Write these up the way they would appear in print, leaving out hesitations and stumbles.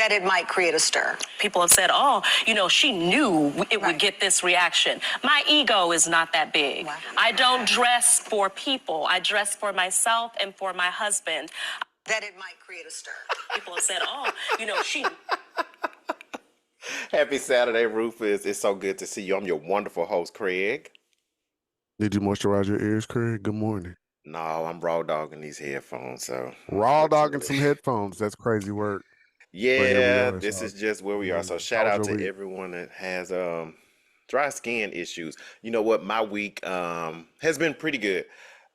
that it might create a stir. People have said, oh, she knew it would get this reaction. My ego is not that big. Wow. I don't dress for people. I dress for myself and for my husband. That it might create a stir. People have said, oh, she... Happy Saturday, Rufus. It's so good to see you. I'm your wonderful host, Craig. Did you moisturize your ears, Craig? Good morning. No, I'm raw dogging these headphones. So raw dogging some headphones. That's crazy work. Yeah, this is just where we are. So shout out to everyone that has dry skin issues. You know what? My week has been pretty good.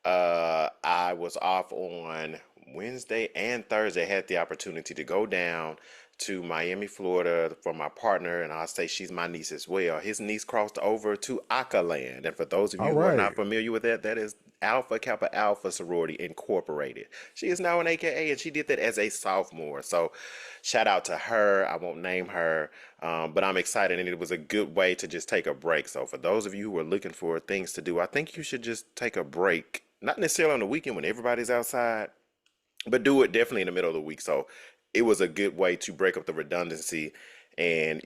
I was off on Wednesday and Thursday. I had the opportunity to go down to Miami, Florida for my partner, and I'll say she's my niece as well. His niece crossed over to Aka Land, and for those of you who are not familiar with that, that is Alpha Kappa Alpha Sorority Incorporated. She is now an AKA, and she did that as a sophomore. So shout out to her. I won't name her, but I'm excited, and it was a good way to just take a break. So for those of you who are looking for things to do, I think you should just take a break, not necessarily on the weekend when everybody's outside, but do it definitely in the middle of the week. So it was a good way to break up the redundancy and,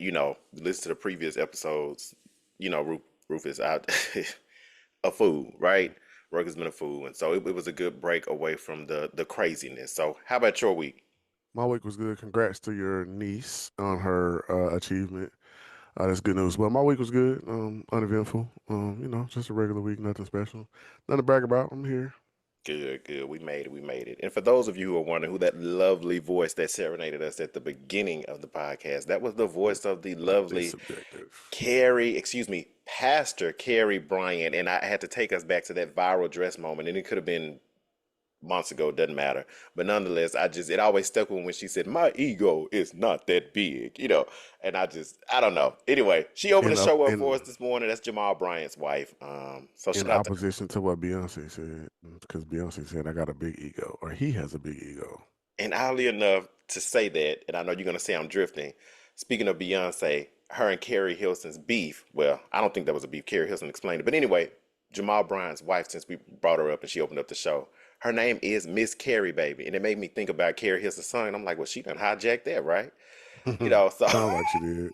listen to the previous episodes. Rufus out a fool, right? Work has been a fool. And so it was a good break away from the craziness. So how about your week? My week was good. Congrats to your niece on her achievement. That's good news. Well, my week was good, uneventful. Just a regular week, nothing special. Nothing to brag about. I'm here. Good. We made it. And for those of you who are wondering who that lovely voice that serenaded us at the beginning of the podcast, that was the voice of the lovely Pastor Carrie Bryant. And I had to take us back to that viral dress moment, and it could have been months ago, doesn't matter. But nonetheless, it always stuck with me when she said, my ego is not that big, and I don't know. Anyway, she opened the show up for us this morning. That's Jamal Bryant's wife. So in opposition to what Beyonce said, because Beyonce said, I got a big ego, or he has a big ego. And oddly enough, to say that, and I know you're going to say I'm drifting, speaking of Beyonce, her and Carrie Hilson's beef, well, I don't think that was a beef. Carrie Hilson explained it. But anyway, Jamal Bryant's wife, since we brought her up and she opened up the show, her name is Miss Carrie, baby. And it made me think about Carrie Hilson's son. And I'm like, well, she done hijacked that, right? So sound like she did.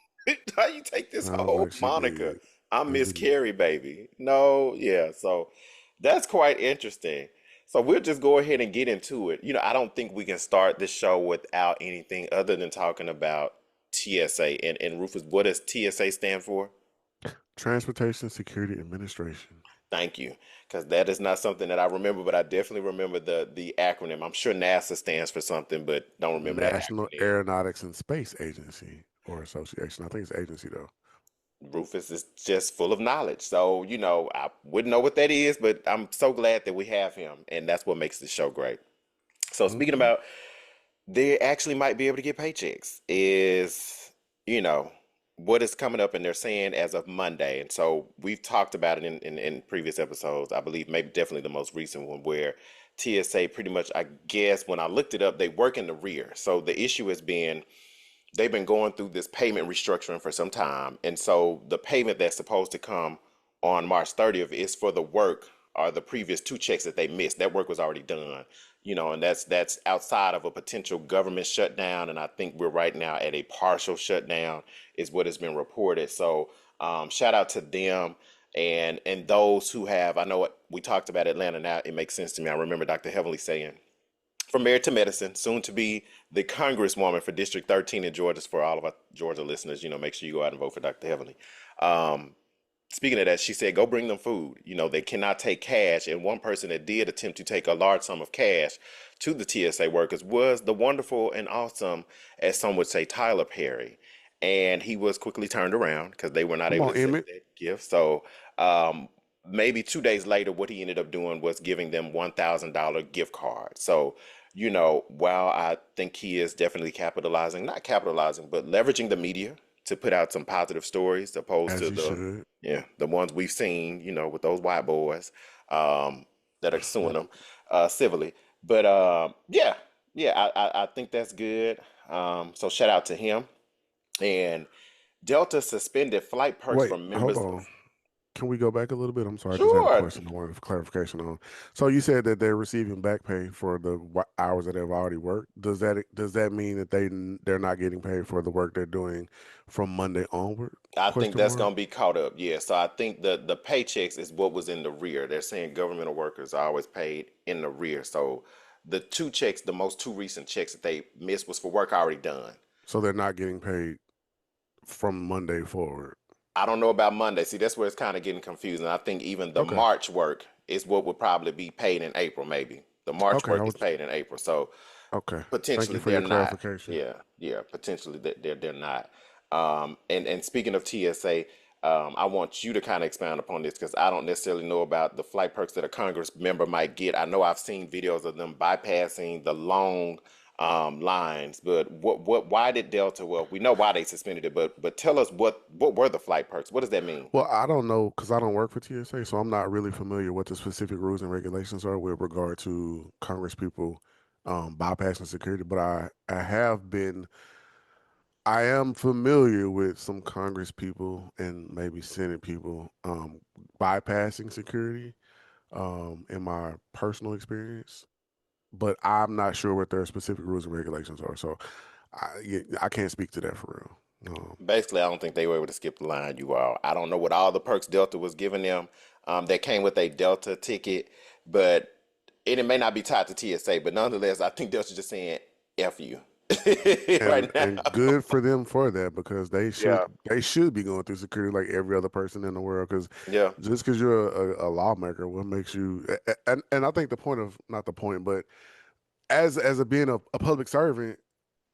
How you take this whole moniker? I'm Miss Carrie, baby. No, yeah. So that's quite interesting. So we'll just go ahead and get into it. I don't think we can start this show without anything other than talking about TSA. And Rufus, what does TSA stand for? Transportation Security Administration. Thank you, because that is not something that I remember, but I definitely remember the acronym. I'm sure NASA stands for something, but don't remember National Aeronautics and Space Agency or Association. I think it's agency, though. Rufus is just full of knowledge. So, I wouldn't know what that is, but I'm so glad that we have him, and that's what makes the show great. So speaking about, they actually might be able to get paychecks is, what is coming up, and they're saying as of Monday. And so we've talked about it in previous episodes. I believe maybe definitely the most recent one, where TSA pretty much, I guess when I looked it up, they work in the rear. So the issue has been, they've been going through this payment restructuring for some time. And so the payment that's supposed to come on March 30th is for the work or the previous 2 checks that they missed. That work was already done. And that's outside of a potential government shutdown. And I think we're right now at a partial shutdown is what has been reported. So shout out to them and those who have, I know we talked about Atlanta now, it makes sense to me. I remember Dr. Heavenly saying, from Married to Medicine, soon to be the Congresswoman for District 13 in Georgia. For all of our Georgia listeners, make sure you go out and vote for Dr. Heavenly. Speaking of that, she said, go bring them food. They cannot take cash. And one person that did attempt to take a large sum of cash to the TSA workers was the wonderful and awesome, as some would say, Tyler Perry. And he was quickly turned around because they were not able to accept that gift. So maybe 2 days later, what he ended up doing was giving them $1,000 gift card. So, while I think he is definitely not capitalizing, but leveraging the media to put out some positive stories opposed to the ones we've seen, with those white boys that are suing them civilly. But I think that's good. So shout out to him. And Delta suspended flight perks from members. Hold on. can we go back a little bit? I'm sorry, I just had a Sure. question I wanted for clarification on. So you said that they're receiving back pay for the hours that they've already worked. Does that mean that they're not getting paid for the work they're doing from Monday onward? I think Question that's mark. going to be caught up. Yeah. So I think the paychecks is what was in the rear. They're saying governmental workers are always paid in the rear. So the two checks, the most two recent checks that they missed was for work already done. So they're not getting paid from Monday forward. I don't know about Monday. See, that's where it's kind of getting confusing. I think even the Okay. March work is what would probably be paid in April, maybe. The March Okay. work is paid in April. So Okay. Thank you potentially for they're your not. clarification. Yeah, yeah, potentially they're not. And speaking of TSA, I want you to kind of expound upon this because I don't necessarily know about the flight perks that a Congress member might get. I know I've seen videos of them bypassing the long lines, but why did Delta? Well, we know why they suspended it, but tell us what were the flight perks? What does that mean? Well, I don't know because I don't work for TSA, so I'm not really familiar what the specific rules and regulations are with regard to Congress people bypassing security. But I am familiar with some Congress people and maybe Senate people bypassing security in my personal experience. But I'm not sure what their specific rules and regulations are, so I can't speak to that for real. Basically, I don't think they were able to skip the line, you all. I don't know what all the perks Delta was giving them that came with a Delta ticket, but and it may not be tied to TSA, but nonetheless, I think Delta's just saying F you and right now. and good for them for that because they should Yeah, they should be going through security like every other person in the world because yeah, just because you're a lawmaker, what makes you and I think the point of not the point, but as a being a public servant,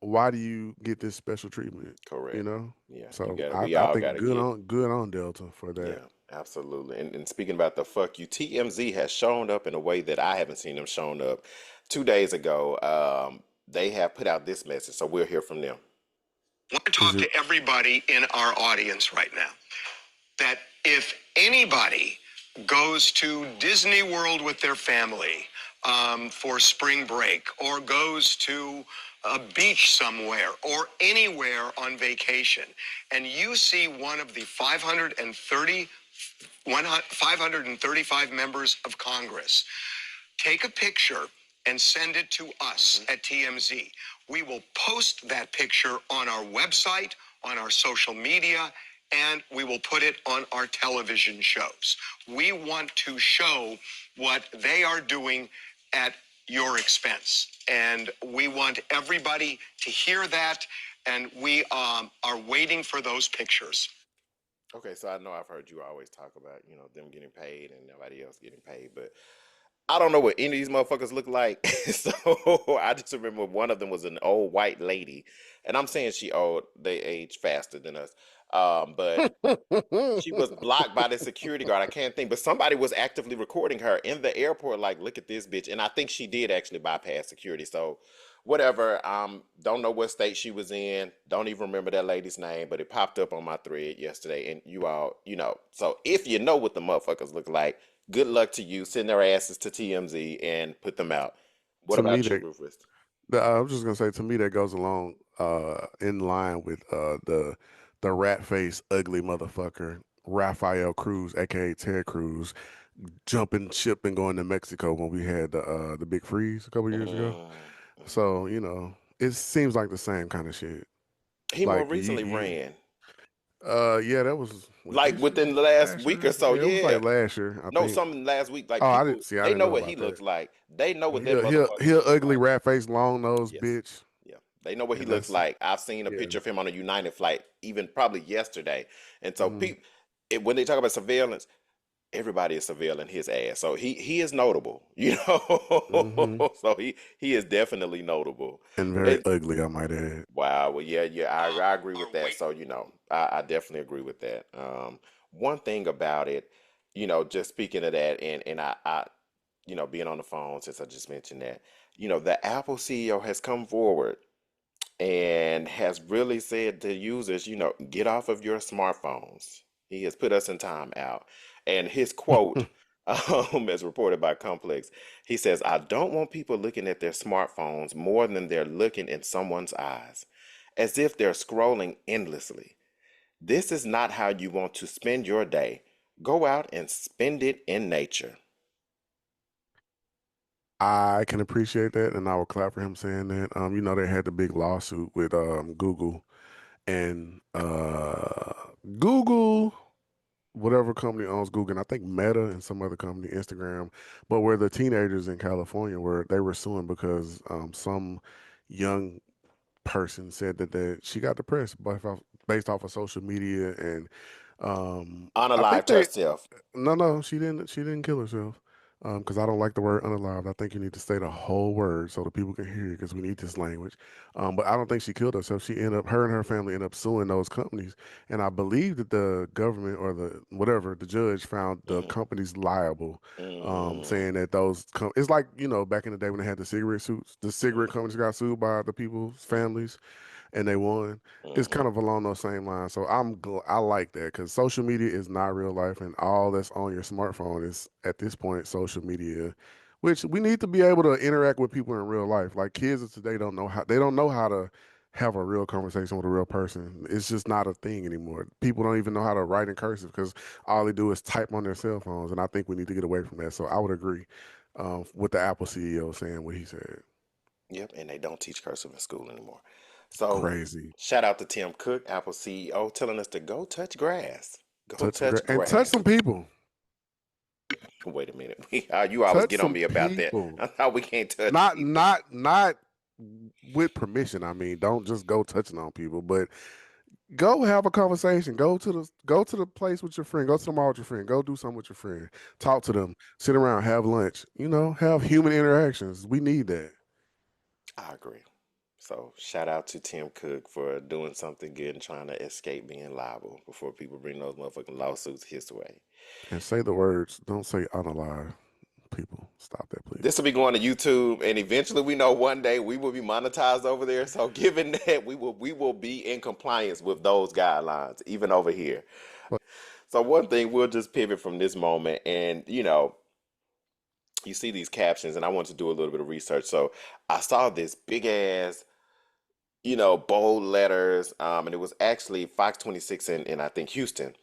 why do you get this special treatment? You correct. know, Yeah, you so got it. I, We I all think got to get. good on Delta for that. Yeah, absolutely. And speaking about the fuck you, TMZ has shown up in a way that I haven't seen them shown up. 2 days ago, they have put out this message, so we'll hear from them. I want to Is talk it to everybody in our audience right now that if anybody goes to Disney World with their family for spring break or goes to a beach somewhere or anywhere on vacation and you see one of the 535 members of Congress, take a picture and send it to us at TMZ. We will post that picture on our website, on our social media, and we will put it on our television shows. We want to show what they are doing at your expense. And we want everybody to hear that. And we are waiting for those pictures. Okay, so I know I've heard you always talk about, them getting paid and nobody else getting paid, but I don't know what any of these motherfuckers look like. So I just remember one of them was an old white lady, and I'm saying she old. They age faster than us. But she was blocked by the security guard. I can't think, but somebody was actively recording her in the airport, like, look at this bitch. And I think she did actually bypass security. So whatever. Don't know what state she was in. Don't even remember that lady's name, but it popped up on my thread yesterday. And you all, so if you know what the motherfuckers look like, good luck to you. Send their asses to TMZ and put them out. What to me about you, that Rufus? I was just gonna say to me that goes along in line with the rat face ugly motherfucker Rafael Cruz, aka Ted Cruz, jumping ship and going to Mexico when we had the big freeze a couple years ago. Mm. So it seems like the same kind of shit. He more Like recently ran. yeah, that was Like this year, within the last last week or year. so, Yeah, it was like yeah. last year, I No, think. something last week. Like Oh, people, I they didn't know know what about he that. looks like. They know what He that a, he a, motherfucker he a looks ugly like. rat face, long nose Yes, bitch, yeah. They know what he and looks that's like. I've seen a yeah. picture of him on a United flight, even probably yesterday. And so Mm-hmm. people, when they talk about surveillance, everybody is surveilling his ass. So he is notable, Mm-hmm. So he is definitely notable. And very And ugly, I might add. wow, well, yeah, I agree with Are that. wait. So I definitely agree with that. One thing about it, just speaking of that, and I being on the phone since I just mentioned that, the Apple CEO has come forward and has really said to users, get off of your smartphones. He has put us in time out. And his quote, as reported by Complex, he says, I don't want people looking at their smartphones more than they're looking in someone's eyes, as if they're scrolling endlessly. This is not how you want to spend your day. Go out and spend it in nature. I can appreciate that, and I will clap for him saying that. They had the big lawsuit with Google and Google, whatever company owns Google, and I think Meta and some other company, Instagram, but where the teenagers in California were they were suing because some young person said that she got depressed based off of social media, and I think Unalived they herself. no, she didn't kill herself. Because I don't like the word unalived. I think you need to say the whole word so that people can hear it because we need this language. But I don't think she killed herself. Her and her family ended up suing those companies. And I believe that the government or the judge found the Mm, companies liable, mm, saying that it's like, back in the day when they had the cigarette suits, the cigarette mm, companies got sued by the people's mm, families and they won. It's mm. kind of along those same lines. So I like that because social media is not real life, and all that's on your smartphone is at this point social media, which we need to be able to interact with people in real life. Like kids of today don't know how to have a real conversation with a real person. It's just not a thing anymore. People don't even know how to write in cursive because all they do is type on their cell phones, and I think we need to get away from that. So I would agree with the Apple CEO saying what he said. Yep, and they don't teach cursive in school anymore. So, Crazy. shout out to Tim Cook, Apple CEO, telling us to go touch grass. Go Touch some touch and touch grass. some people. Wait a minute. You always Touch get on some me about that. people. I thought we can't touch Not people. not not with permission. I mean, don't just go touching on people, but go have a conversation. Go to the place with your friend. Go to the mall with your friend. Go do something with your friend. Talk to them. Sit around, have lunch. Have human interactions. We need that. I agree. So, shout out to Tim Cook for doing something good and trying to escape being liable before people bring those motherfucking lawsuits his way. And say the words. Don't say unalive. People, stop that, please. This will be going to YouTube, and eventually, we know one day we will be monetized over there. So, given that, we will be in compliance with those guidelines, even over here. So, one thing we'll just pivot from this moment, and you see these captions, and I want to do a little bit of research. So, I saw this big ass, bold letters, and it was actually Fox 26 in I think Houston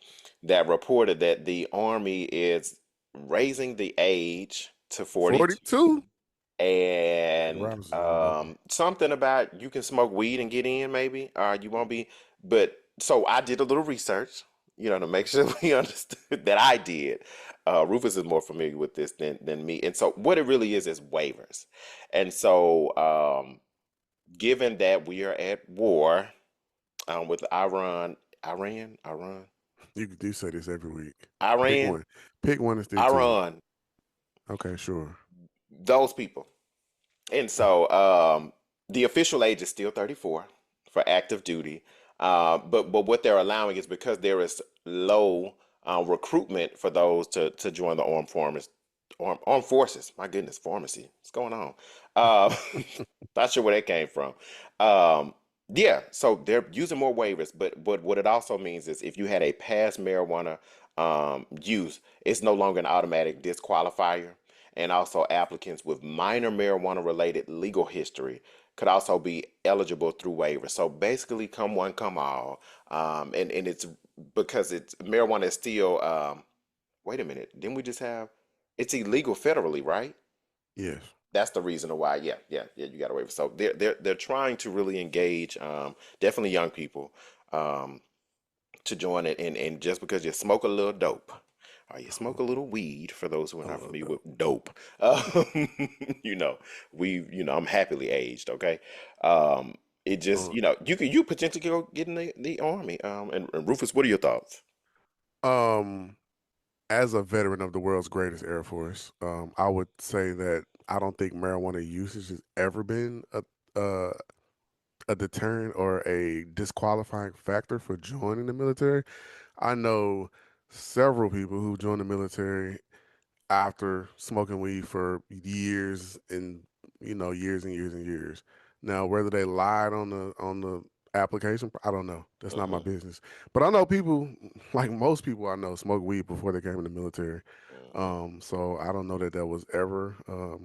that reported that the Army is raising the age to 42 42. and Rouse is a young lady. something about you can smoke weed and get in, maybe, or you won't be. But so I did a little research, to make sure we understood that I did. Rufus is more familiar with this than me, and so what it really is waivers. And so, given that we are at war with Iran, You do say this every week. Pick Iran, one. Pick one and stick to it. Iran, Okay, sure. those people. And so the official age is still 34 for active duty. But what they're allowing is because there is low recruitment for those to join the armed forces. My goodness, pharmacy. What's going on? Uh, not sure where that came from. Um, yeah, so they're using more waivers, but what it also means is if you had a past marijuana use, it's no longer an automatic disqualifier. And also, applicants with minor marijuana related legal history could also be eligible through waivers. So basically, come one, come all. And it's because it's marijuana is still, wait a minute, didn't we just have it's illegal federally, right? Yes. That's the reason why. Yeah, yeah, yeah. You got a waiver. So they're trying to really engage, definitely young people, um, to join it. And just because you smoke a little dope, or you smoke a little weed, for those who are I not love familiar that. with dope, um, you know, I'm happily aged. Okay, um, it just, Uh, you potentially could go get in the army. And Rufus, what are your thoughts? um, as a veteran of the world's greatest Air Force, I would say that I don't think marijuana usage has ever been uh, a deterrent or a disqualifying factor for joining the military. I know several people who joined the military after smoking weed for years and years and years and years. Now, whether they lied on the application, I don't know. That's not my Hmm. business. But I know people, like most people I know, smoke weed before they came in the military. Hmm. So I don't know that was ever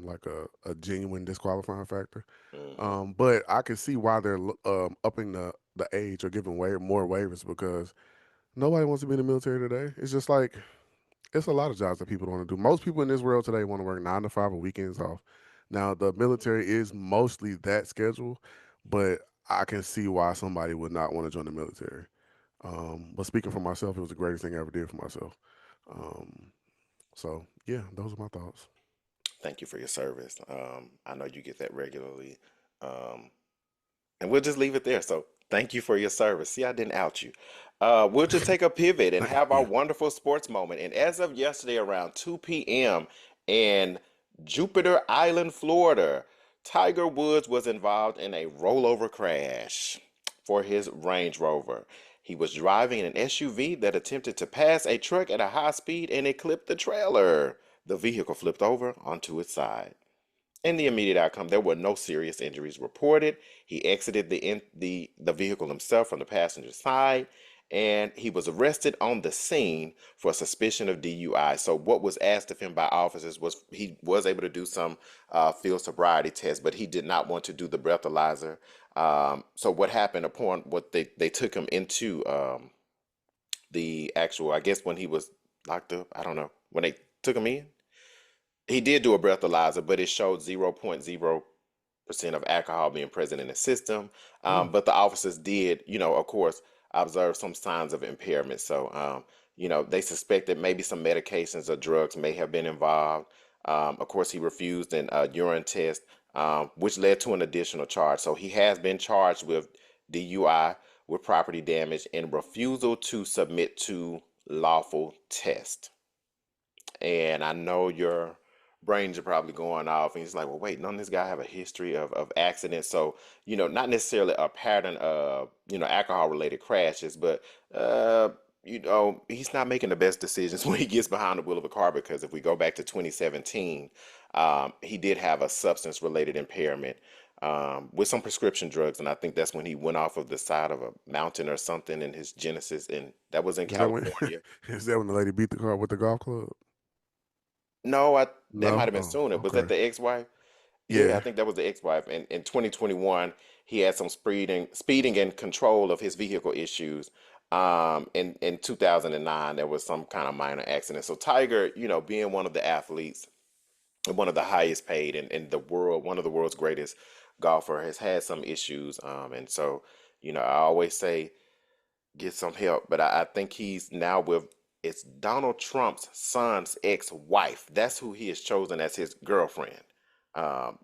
like a genuine disqualifying factor. Hmm. But I can see why they're upping the age or giving more waivers because nobody wants to be in the military today. It's just like It's a lot of jobs that people don't want to do. Most people in this world today want to work 9 to 5 or weekends off. Now, the military is mostly that schedule, but I can see why somebody would not want to join the military. But speaking for myself, it was the greatest thing I ever did for myself. Um, so yeah, those are my thoughts. Thank you for your service. I know you get that regularly. Um, and we'll just leave it there. So thank you for your service. See, I didn't out you. We'll just take a pivot and Thank have our you. wonderful sports moment. And as of yesterday, around 2 p.m. in Jupiter Island, Florida, Tiger Woods was involved in a rollover crash for his Range Rover. He was driving an SUV that attempted to pass a truck at a high speed and it clipped the trailer. The vehicle flipped over onto its side. In the immediate outcome, there were no serious injuries reported. He exited the vehicle himself from the passenger side, and he was arrested on the scene for suspicion of DUI. So, what was asked of him by officers was he was able to do some field sobriety tests, but he did not want to do the breathalyzer. So, what happened upon what they took him into the actual, I guess when he was locked up, I don't know when they took him in. He did do a breathalyzer, but it showed 0.0% of alcohol being present in the system. Mm. But the officers did, of course, observe some signs of impairment. So, they suspected maybe some medications or drugs may have been involved. Of course, he refused an urine test, which led to an additional charge. So he has been charged with DUI, with property damage, and refusal to submit to lawful test. And I know your brains are probably going off, and it's like, well, wait, doesn't this guy have a history of accidents? So, not necessarily a pattern of, alcohol related crashes, but, he's not making the best decisions when he gets behind the wheel of a car because if we go back to 2017, he did have a substance related impairment. With some prescription drugs, and I think that's when he went off of the side of a mountain or something in his Genesis, and that was in Is that when California. is that when the lady beat the car with the golf club? No, that might No. have been Oh, sooner. Was that okay. the ex-wife? Yeah, I Yeah. think that was the ex-wife. And in 2021, he had some speeding and control of his vehicle issues. In 2009, there was some kind of minor accident. So Tiger, being one of the athletes and one of the highest paid in the world, one of the world's greatest golfer, has had some issues. And so, I always say get some help. But I think he's now with it's Donald Trump's son's ex-wife. That's who he has chosen as his girlfriend,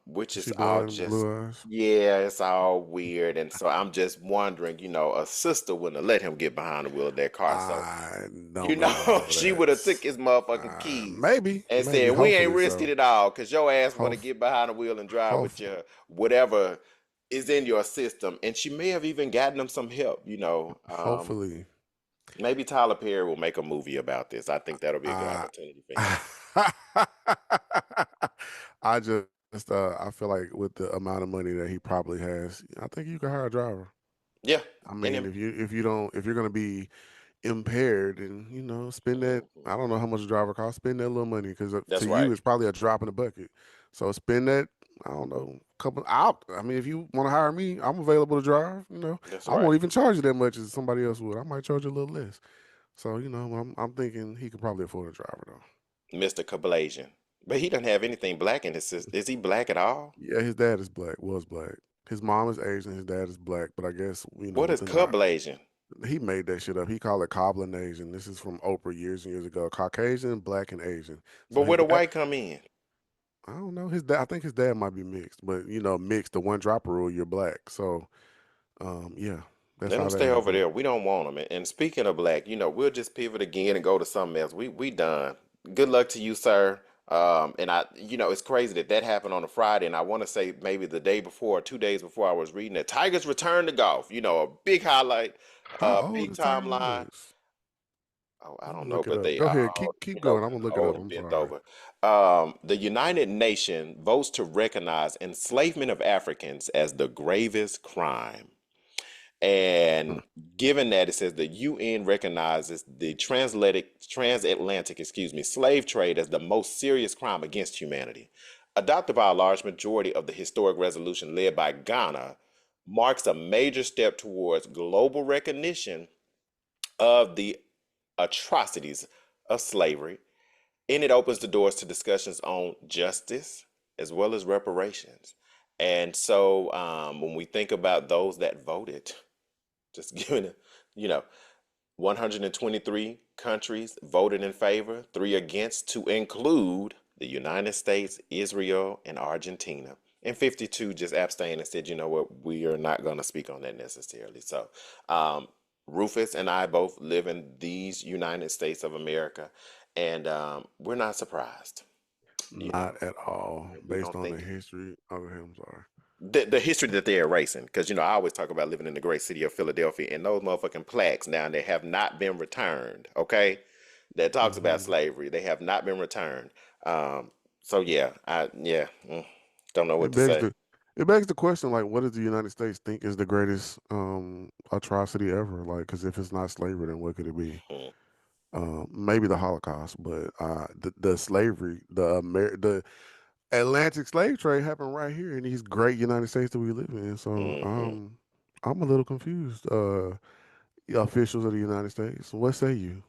which Is is she all blonde, just blue eyes? yeah, it's all weird. And so I'm just wondering, a sister wouldn't have let him get behind the wheel of that car. So I don't know about all of she would that. have took his motherfucking keys Maybe, and maybe, said, "We ain't hopefully risking so. it all because your ass want Hope, to get behind the wheel and drive with hope, your whatever is in your system." And she may have even gotten him some help. hopefully. Maybe Tyler Perry will make a movie about this. I think that'll be a good I, opportunity for him. I just, I feel like with the amount of money that he probably has, I think you can hire a driver. Yeah, I and mean, him. if you're gonna be impaired and spend that, I don't know how much a driver costs, spend that little money because That's to you right. it's probably a drop in the bucket. So spend that, I don't know, couple out. I mean, if you want to hire me, I'm available to drive. That's I won't right. even charge you that much as somebody else would. I might charge you a little less. So I'm thinking he could probably afford a driver though. Mr. Kablasian. But he doesn't have anything black in his system. Is he black at all? Yeah, his dad is black, was black. His mom is Asian, his dad is black, but I guess What is within the Kablasian? he made that shit up. He called it cobbling Asian. This is from Oprah years and years ago. Caucasian, black, and Asian. So But his where the dad, white come in? I don't know. His dad, I think his dad might be mixed, but mixed, the one drop rule, you're black. So, yeah, that's Let how them that stay over happened. there. We don't want them. And speaking of black, we'll just pivot again and go to something else. We done. Good luck to you, sir. And it's crazy that happened on a Friday, and I want to say maybe the day before, or 2 days before, I was reading that Tigers return to golf. A big highlight, How old big is Tiger timeline. Woods? Oh, I I'm don't gonna know, look it but up. they Go are ahead, all, keep going. I'm kind gonna of look it old up. and I'm bent sorry. over. The United Nations votes to recognize enslavement of Africans as the gravest crime. Huh. And given that it says the UN recognizes the transatlantic, slave trade as the most serious crime against humanity. Adopted by a large majority of the historic resolution led by Ghana, marks a major step towards global recognition of the atrocities of slavery And it opens the doors to discussions on justice as well as reparations. And so when we think about those that voted, just giving it, you know, 123 countries voted in favor, 3 against, to include the United States, Israel, and Argentina. And 52 just abstained and said, you know what, we are not going to speak on that necessarily. So, Rufus and I both live in these United States of America, and we're not surprised. You know, Not at all, we based don't on the think history. Okay, I'm sorry. the history that they're erasing, because you know I always talk about living in the great city of Philadelphia, and those motherfucking plaques down there have not been returned. Okay, that talks about Hmm. slavery, they have not been returned. So yeah, don't know what It to begs say. the it begs the question, like, what does the United States think is the greatest atrocity ever? Like, because if it's not slavery, then what could it be? Mm, Maybe the Holocaust, but the slavery, the Atlantic slave trade happened right here in these great United States that we live in. So hmm I'm a little confused. Officials of the United States, what say you?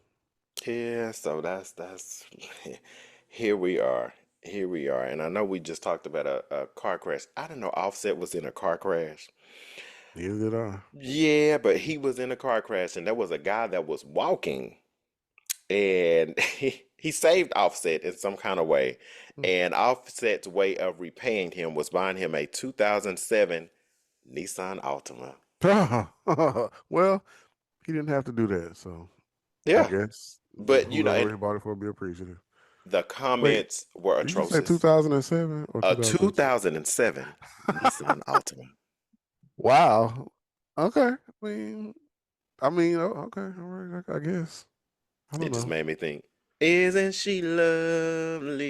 Yeah, so that's here we are. Here we are. And I know we just talked about a car crash. I don't know Offset was in a car crash. Neither did I. Yeah, but he was in a car crash and there was a guy that was walking and he saved Offset in some kind of way. And Offset's way of repaying him was buying him a 2007 Nissan Altima. Well, he didn't have to do that, so I Yeah, guess but you know, whoever and he bought it for will be appreciative. the Wait, comments were did you say atrocious. 2007 or A 2006? 2007 Nissan Altima. Wow. Okay. Okay. All right. I guess. I don't It just know. made me think, isn't she lovely?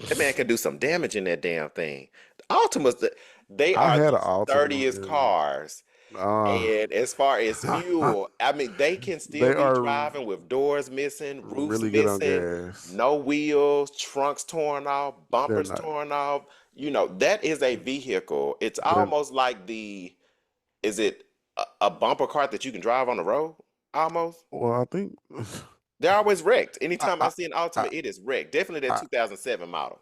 That man can do some damage in that damn thing. The Altimas, they I are had the an Altima, sturdiest cars. and And as far as fuel, I mean, they can still they be are driving with doors missing, roofs really good on missing, gas. no wheels, trunks torn off, They're bumpers not. torn off. You know, that is a vehicle. It's They're almost like is it a bumper cart that you can drive on the road? Almost. well. I think They're always wrecked. I Anytime I I see an I, Ultima, it is wrecked. Definitely that I 2007 model.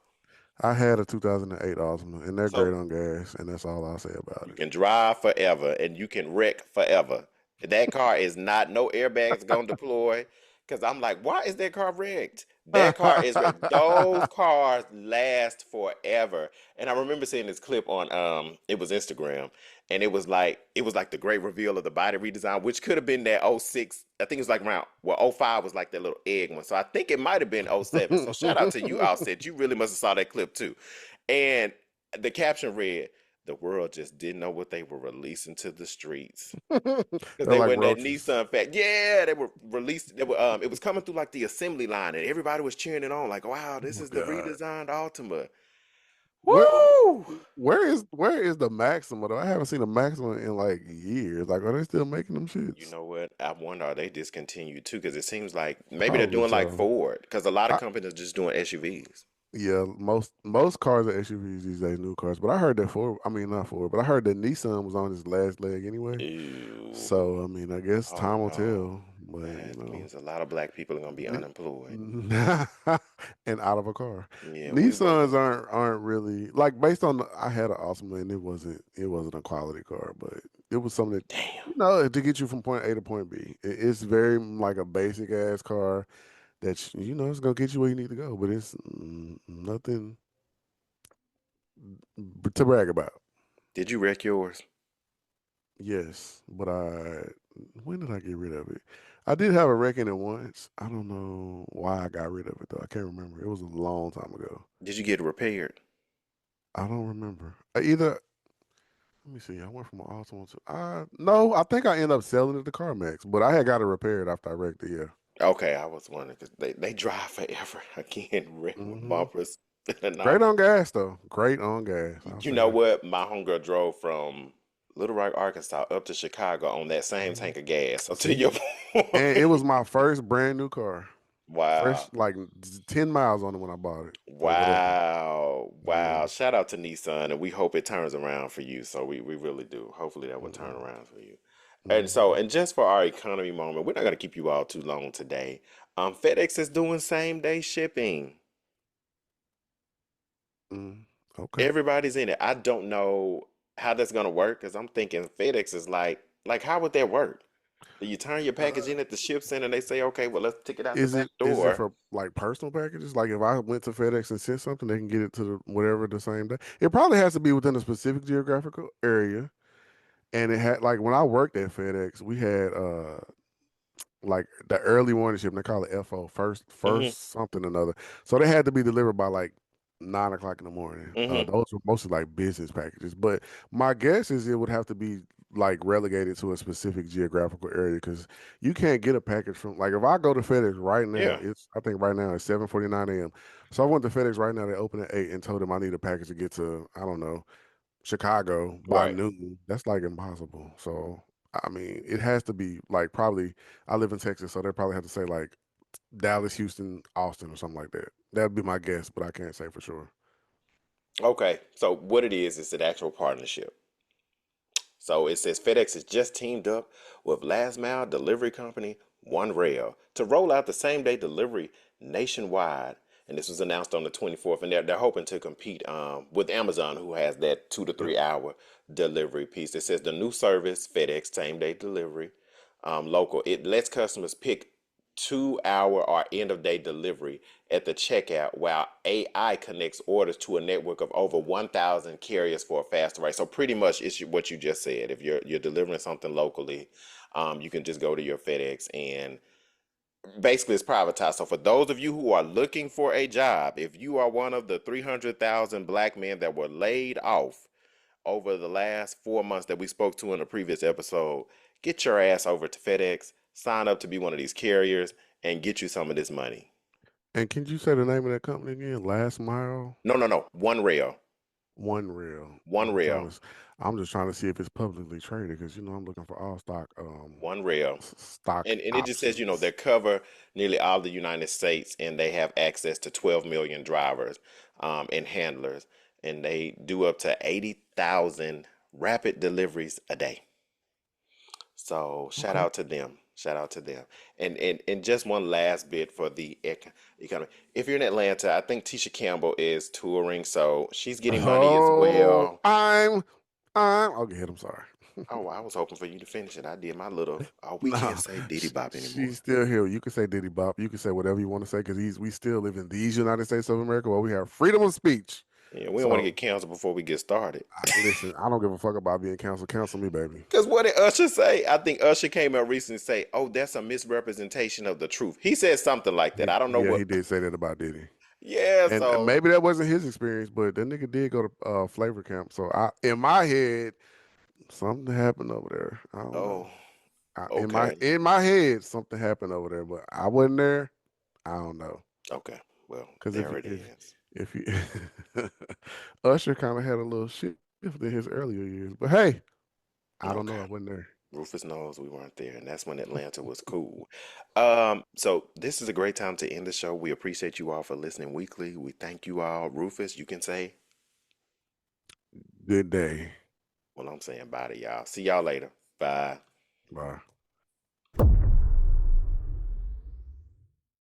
I had a 2008 Altima, and they're great So on gas, and that's all I'll say about you it. can drive forever and you can wreck forever. That car is not, no airbags gonna deploy. Cause I'm like, why is that car wrecked? That car is wrecked. Those cars last forever. And I remember seeing this clip on it was Instagram, and it was like the great reveal of the body redesign, which could have been that '06. I think it was like around, well, '05 was like that little egg one. So I think it might have been '07. So shout out to you, Offset. You really must have saw that clip too. And the caption read, the world just didn't know what they were releasing to the streets. Because They're they like were in that roaches. Nissan fact. Yeah, they were released. They were it was coming through like the assembly line and everybody was cheering it on, like, wow, Oh this my is the god. redesigned Altima. Where Woo! where is the Maxima though? I haven't seen a Maxima in like years. Like, are they still making them You shits? know what? I wonder are they discontinued too? Because it seems like maybe they're Probably doing like so. Ford. Because a lot of I, companies are just doing SUVs. yeah, most cars are SUVs these days, new cars. But I heard that Ford, I mean not Ford, but I heard that Nissan was on his last leg anyway. Ew. So I mean, I guess Oh time will no. tell. But That means a lot of black people are gonna be Ni- unemployed. and out of a car. Yeah, we won't Nissans know. aren't really like based on I had an awesome and it wasn't a quality car, but it was something that Damn. to get you from point A to point B. It's very like a basic ass car that it's gonna get you where you need to go, but it's nothing to brag about. Did you wreck yours? Yes, but when did I get rid of it? I did have a wreck in it once. I don't know why I got rid of it though. I can't remember. It was a long time ago. Did you get it repaired? I don't remember. Either let me see. I went from an Altima to no. I think I ended up selling it to CarMax, but I had got it repaired after I wrecked it. Yeah. Okay, I was wondering because they drive forever. Again, red Hmm. bumpers. And Great on gas though. Great on gas. I'll you say know that. what? My homegirl drove from Little Rock, Arkansas up to Chicago on that same Hmm. tank of gas. So to See, your and it point, was my first brand new car. Fresh, wow. like 10 miles on it when I bought it or whatever. Wow. Yeah. Wow. Shout out to Nissan, and we hope it turns around for you. So we really do. Hopefully that will turn Hmm. around for you. And so, Hmm. and just for our economy moment, we're not going to keep you all too long today. FedEx is doing same day shipping. Okay. Everybody's in it. I don't know how that's gonna work because I'm thinking FedEx is like how would that work? Do you turn your package in at the ship center and they say, okay, well let's take it out the Is back it door? for like personal packages? Like if I went to FedEx and sent something, they can get it to whatever the same day. It probably has to be within a specific geographical area. And it had like when I worked at FedEx, we had like the early morning shift. They call it FO Hmm. first something or another. So they had to be delivered by like 9 o'clock in the morning. Hmm. Those were mostly like business packages. But my guess is it would have to be like relegated to a specific geographical area because you can't get a package from like if I go to FedEx right now, Yeah, it's I think right now it's 7:49 a.m. So I went to FedEx right now. They open at 8 and told them I need a package to get to I don't know Chicago by right. noon. That's like impossible. So I mean, it has to be like probably. I live in Texas, so they probably have to say like Dallas, Houston, Austin, or something like that. That'd be my guess, but I can't say for sure. Okay, so what it is an actual partnership. So it says FedEx has just teamed up with last mile delivery company One Rail to roll out the same day delivery nationwide. And this was announced on the 24th, and they're hoping to compete with Amazon, who has that 2 to 3 hour delivery piece. It says the new service, FedEx same day delivery, local. It lets customers pick 2 hour or end of day delivery at the checkout, while AI connects orders to a network of over 1,000 carriers for a faster rate. So pretty much it's what you just said. If you're delivering something locally, you can just go to your FedEx and basically it's privatized. So for those of you who are looking for a job, if you are one of the 300,000 black men that were laid off over the last 4 months that we spoke to in a previous episode, get your ass over to FedEx, sign up to be one of these carriers, and get you some of this money. And can you say the name of that company again? Last Mile No, no, no. One rail. One Rail. One I'm trying rail. to. I'm just trying to see if it's publicly traded because I'm looking for all stock One rail. stock And it just says, they options. cover nearly all the United States and they have access to 12 million drivers and handlers. And they do up to 80,000 rapid deliveries a day. So shout Okay. out to them. Shout out to them. And just one last bit for the economy. If you're in Atlanta, I think Tisha Campbell is touring, so she's getting money as Oh, well. I'm okay. I'm sorry. Oh, I was hoping for you to finish it. I did my little. Oh, we can't No, say Diddy Bop anymore. she's still here. You can say Diddy Bop. You can say whatever you want to say because we still live in these United States of America where we have freedom of speech. Yeah, we don't want to So get canceled before we get started. listen, I don't give a fuck about being canceled. Cancel me, baby. Because what did Usher say? I think Usher came out recently and say, "Oh, that's a misrepresentation of the truth." He said something like that. I don't know Yeah, what. he did say that about Diddy. Yeah, And so maybe that wasn't his experience, but that nigga did go to flavor camp. So in my head, something happened over there. I don't know. oh, In okay, my head, something happened over there, but I wasn't there. I don't know. okay. Well, Because there it is. if you Usher kind of had a little shift in his earlier years, but hey, I don't know. Okay. I wasn't there. Rufus knows we weren't there, and that's when Atlanta was cool. So this is a great time to end the show. We appreciate you all for listening weekly. We thank you all. Rufus, you can say, Good day. well, I'm saying bye to y'all. See y'all later. Bye. Bye.